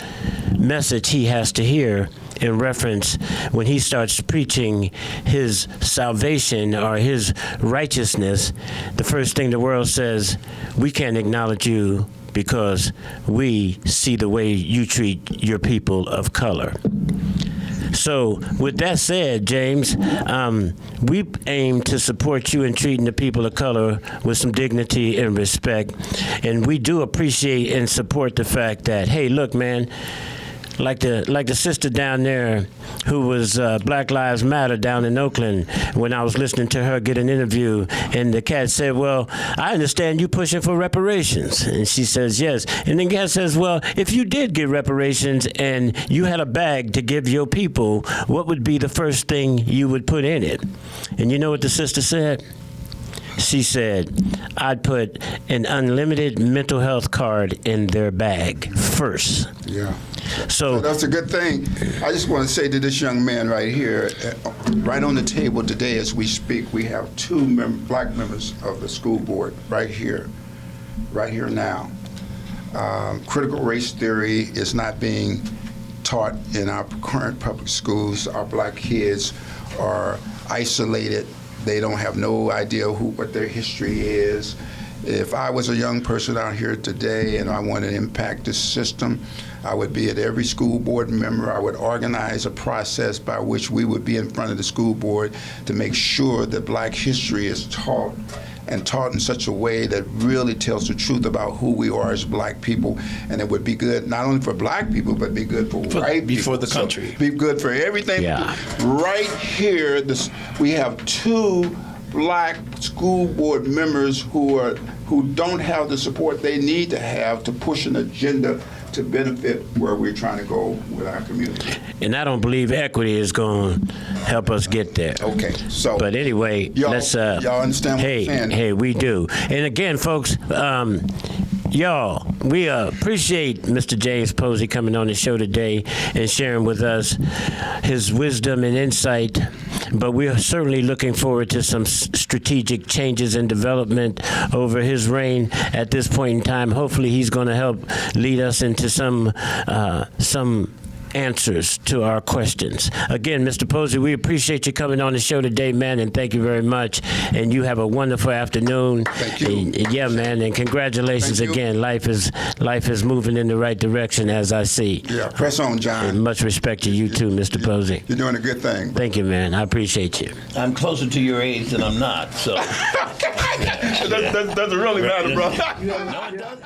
Speaker 1: message he has to hear in reference when he starts preaching his salvation or his righteousness, the first thing the world says, we can't acknowledge you because we see the way you treat your people of color. So with that said, James, we aim to support you in treating the people of color with some dignity and respect. And we do appreciate and support the fact that, hey, look, man, like the sister down there who was Black Lives Matter down in Oakland, when I was listening to her get an interview, and the cat said, well, I understand you pushing for reparations. And she says, yes. And the cat says, well, if you did get reparations and you had a bag to give your people, what would be the first thing you would put in it? And you know what the sister said? She said, I'd put an unlimited mental health card in their bag first.
Speaker 3: Yeah.
Speaker 1: So
Speaker 3: that's a good thing. I just want to say to this young man right here, right on the table today as we speak, we have two black members of the school board right here now. Critical race theory is not being taught in our current public schools. Our black kids are isolated. They don't have no idea what their history is. If I was a young person out here today and I wanted to impact this system, I would be at every school board member. I would organize a process by which we would be in front of the school board to make sure that black history is taught, and taught in such a way that really tells the truth about who we are as black people. And it would be good not only for black people, but be good for white people.
Speaker 5: For the country.
Speaker 3: So be good for everything.
Speaker 1: Yeah.
Speaker 3: Right here, we have two black school board members who don't have the support they need to have to push an agenda to benefit where we're trying to go with our community.
Speaker 1: And I don't believe equity is going to help us get there.
Speaker 3: Okay, so.
Speaker 1: But anyway,
Speaker 3: y'all
Speaker 1: let's.
Speaker 3: y'all understand what I'm saying?
Speaker 1: Hey, we do. And again, folks, Y'all, we appreciate Mr. James Posey coming on the show today and sharing with us his wisdom and insight. But we are certainly looking forward to some strategic changes and development over his reign at this point in time. Hopefully, he's going to help lead us into some answers to our questions. Again, Mr. Posey, we appreciate you coming on the show today, man, and thank you very much. And you have a wonderful afternoon.
Speaker 3: Thank you.
Speaker 1: And, yeah, man, and congratulations again. Life is moving in the right direction, as I see.
Speaker 3: Yeah, press on, John.
Speaker 1: And much respect to you too, Mr. Posey.
Speaker 3: You're doing a good thing.
Speaker 1: Thank you, man. I appreciate you.
Speaker 5: I'm closer to your age than I'm not, so.
Speaker 6: Doesn't really matter, bro.
Speaker 5: No, it does.